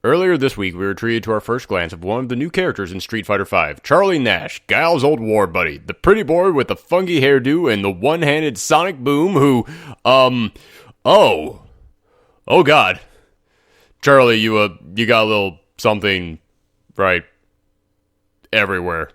Earlier this week, we were treated to our first glance of one of the new characters in Street Fighter V, Charlie Nash, Guile's old war buddy, the pretty boy with the funky hairdo and the one-handed sonic boom who, oh god. Charlie, you got a little something right everywhere.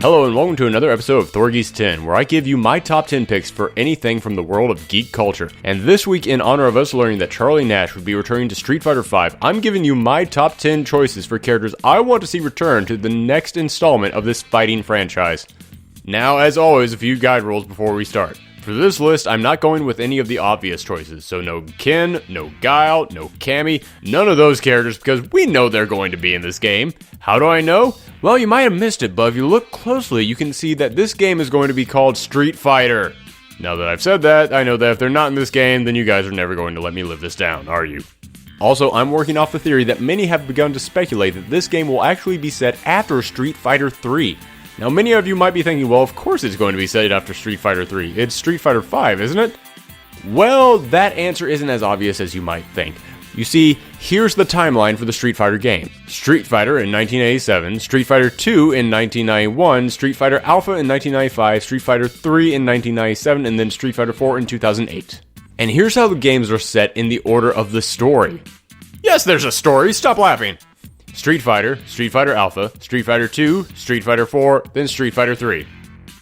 Hello and welcome to another episode of Thorgi's 10, where I give you my top 10 picks for anything from the world of geek culture. And this week, in honor of us learning that Charlie Nash would be returning to Street Fighter V, I'm giving you my top 10 choices for characters I want to see return to the next installment of this fighting franchise. Now, as always, a few guide rules before we start. For this list, I'm not going with any of the obvious choices, so no Ken, no Guile, no Cammy, none of those characters because we know they're going to be in this game. How do I know? Well, you might have missed it, but if you look closely, you can see that this game is going to be called Street Fighter. Now that I've said that, I know that if they're not in this game, then you guys are never going to let me live this down, are you? Also, I'm working off the theory that many have begun to speculate that this game will actually be set after Street Fighter 3. Now, many of you might be thinking, well, of course it's going to be set after Street Fighter 3. It's Street Fighter 5, isn't it? Well, that answer isn't as obvious as you might think. You see, here's the timeline for the Street Fighter game. Street Fighter in 1987, Street Fighter 2 in 1991, Street Fighter Alpha in 1995, Street Fighter 3 in 1997, and then Street Fighter 4 in 2008. And here's how the games are set in the order of the story. Yes, there's a story, stop laughing! Street Fighter Alpha, Street Fighter 2, Street Fighter 4, then Street Fighter 3.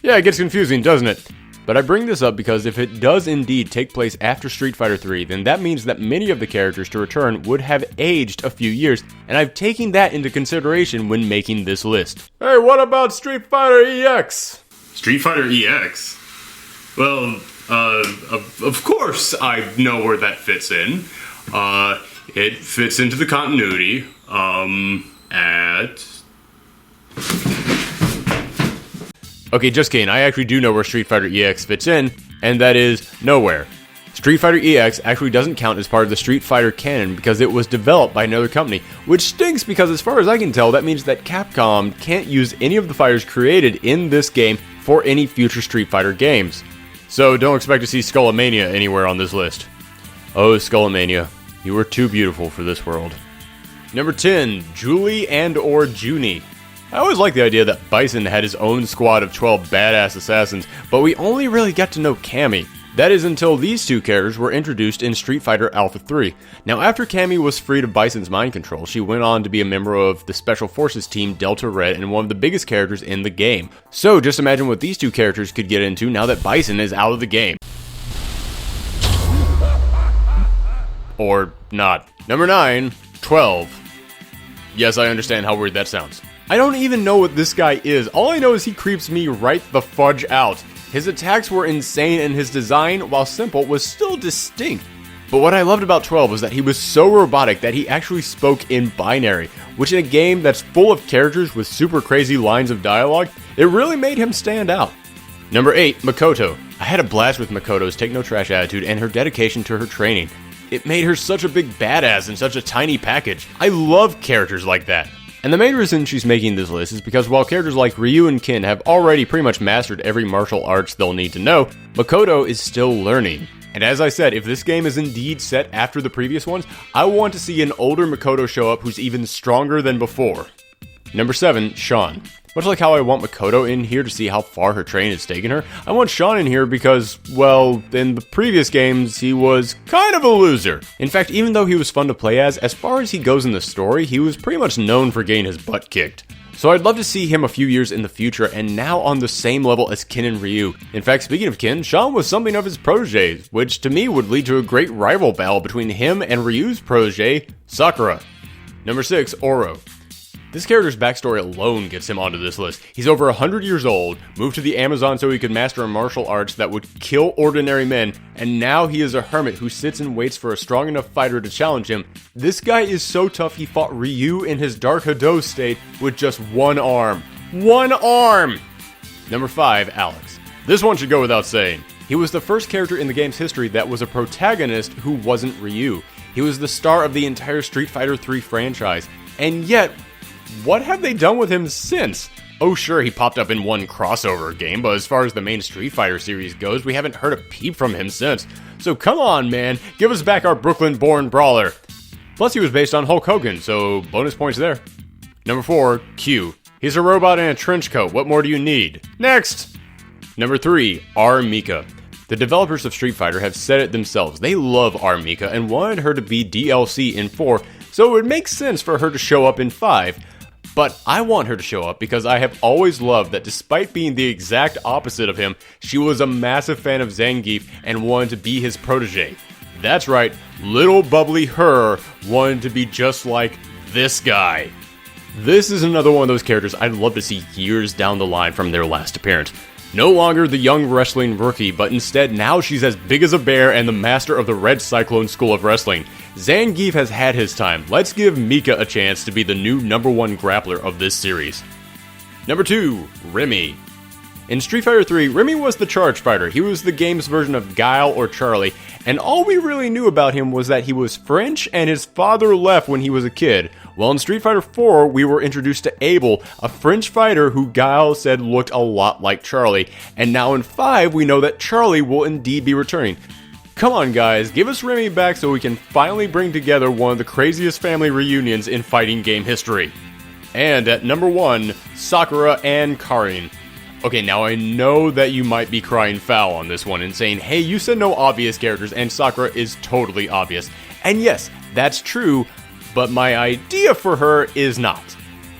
Yeah, it gets confusing, doesn't it? But I bring this up because if it does indeed take place after Street Fighter 3, then that means that many of the characters to return would have aged a few years, and I've taken that into consideration when making this list. Hey, what about Street Fighter EX? Street Fighter EX? Well, of course I know where that fits in. It fits into the continuity, Okay, just kidding, I actually do know where Street Fighter EX fits in, and that is nowhere. Street Fighter EX actually doesn't count as part of the Street Fighter canon because it was developed by another company, which stinks because as far as I can tell, that means that Capcom can't use any of the fighters created in this game for any future Street Fighter games. So don't expect to see Skullomania anywhere on this list. Oh, Skullomania, you were too beautiful for this world. Number 10, Julie and/or Junie. I always liked the idea that Bison had his own squad of 12 badass assassins, but we only really got to know Cammy. That is until these two characters were introduced in Street Fighter Alpha 3. Now after Cammy was freed of Bison's mind control, she went on to be a member of the Special Forces team Delta Red and one of the biggest characters in the game. So just imagine what these two characters could get into now that Bison is out of the game. Or not. Number 9, 12. Yes, I understand how weird that sounds. I don't even know what this guy is. All I know is he creeps me right the fudge out. His attacks were insane and his design, while simple, was still distinct. But what I loved about 12 was that he was so robotic that he actually spoke in binary, which in a game that's full of characters with super crazy lines of dialogue, it really made him stand out. Number 8, Makoto. I had a blast with Makoto's take-no-trash attitude and her dedication to her training. It made her such a big badass in such a tiny package. I love characters like that. And the main reason she's making this list is because while characters like Ryu and Ken have already pretty much mastered every martial arts they'll need to know, Makoto is still learning. And as I said, if this game is indeed set after the previous ones, I want to see an older Makoto show up who's even stronger than before. Number 7, Sean. Much like how I want Makoto in here to see how far her training has taken her, I want Sean in here because, well, in the previous games, he was kind of a loser. In fact, even though he was fun to play as far as he goes in the story, he was pretty much known for getting his butt kicked. So I'd love to see him a few years in the future and now on the same level as Ken and Ryu. In fact, speaking of Ken, Sean was something of his protege, which to me would lead to a great rival battle between him and Ryu's protege, Sakura. Number 6, Oro. This character's backstory alone gets him onto this list. He's over 100 years old, moved to the Amazon so he could master martial arts that would kill ordinary men, and now he is a hermit who sits and waits for a strong enough fighter to challenge him. This guy is so tough he fought Ryu in his Dark Hado state with just one arm. One arm! Number 5, Alex. This one should go without saying. He was the first character in the game's history that was a protagonist who wasn't Ryu. He was the star of the entire Street Fighter 3 franchise, and yet, what have they done with him since? Oh sure, he popped up in one crossover game, but as far as the main Street Fighter series goes, we haven't heard a peep from him since. So come on, man, give us back our Brooklyn-born brawler. Plus he was based on Hulk Hogan, so bonus points there. Number 4, Q. He's a robot in a trench coat, what more do you need? Next! Number 3, R. Mika. The developers of Street Fighter have said it themselves, they love R. Mika and wanted her to be DLC in 4, so it would make sense for her to show up in 5. But I want her to show up because I have always loved that despite being the exact opposite of him, she was a massive fan of Zangief and wanted to be his protege. That's right, little bubbly her wanted to be just like this guy. This is another one of those characters I'd love to see years down the line from their last appearance. No longer the young wrestling rookie, but instead now she's as big as a bear and the master of the Red Cyclone School of Wrestling. Zangief has had his time. Let's give Mika a chance to be the new #1 grappler of this series. Number 2, Remy. In Street Fighter 3, Remy was the charge fighter. He was the game's version of Guile or Charlie, and all we really knew about him was that he was French and his father left when he was a kid. Well, in Street Fighter 4, we were introduced to Abel, a French fighter who Guile said looked a lot like Charlie, and now in 5, we know that Charlie will indeed be returning. Come on guys, give us Remy back so we can finally bring together one of the craziest family reunions in fighting game history. And at number 1, Sakura and Karin. Okay, now I know that you might be crying foul on this one and saying, hey, you said no obvious characters and Sakura is totally obvious. And yes, that's true, but my idea for her is not.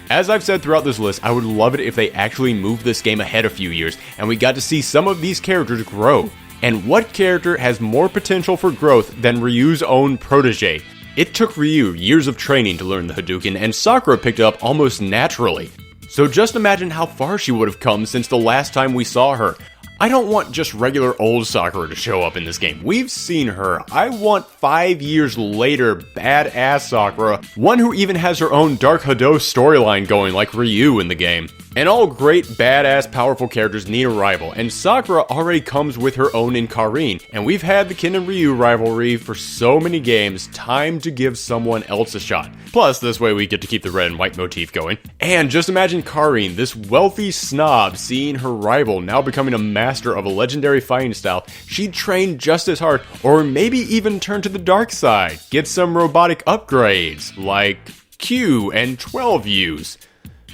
As I've said throughout this list, I would love it if they actually moved this game ahead a few years and we got to see some of these characters grow. And what character has more potential for growth than Ryu's own protege? It took Ryu years of training to learn the Hadouken, and Sakura picked it up almost naturally. So just imagine how far she would have come since the last time we saw her. I don't want just regular old Sakura to show up in this game. We've seen her. I want 5 years later badass Sakura, one who even has her own Dark Hado storyline going like Ryu in the game. And all great badass powerful characters need a rival, and Sakura already comes with her own in Karin, and we've had the Ken and Ryu rivalry for so many games, time to give someone else a shot. Plus, this way we get to keep the red and white motif going. And just imagine Karin, this wealthy snob, seeing her rival now becoming a master of a legendary fighting style. She'd train just as hard, or maybe even turn to the dark side, get some robotic upgrades, like Q and 12 U's.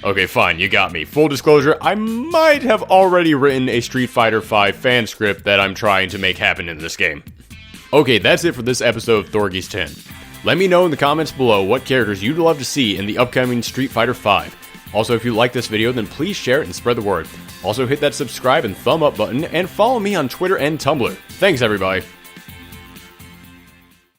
Okay, fine, you got me. Full disclosure, I might have already written a Street Fighter V fan script that I'm trying to make happen in this game. Okay, that's it for this episode of Thorgi's 10. Let me know in the comments below what characters you'd love to see in the upcoming Street Fighter V. Also, if you like this video, then please share it and spread the word. Also, hit that subscribe and thumb up button, and follow me on Twitter and Tumblr. Thanks, everybody.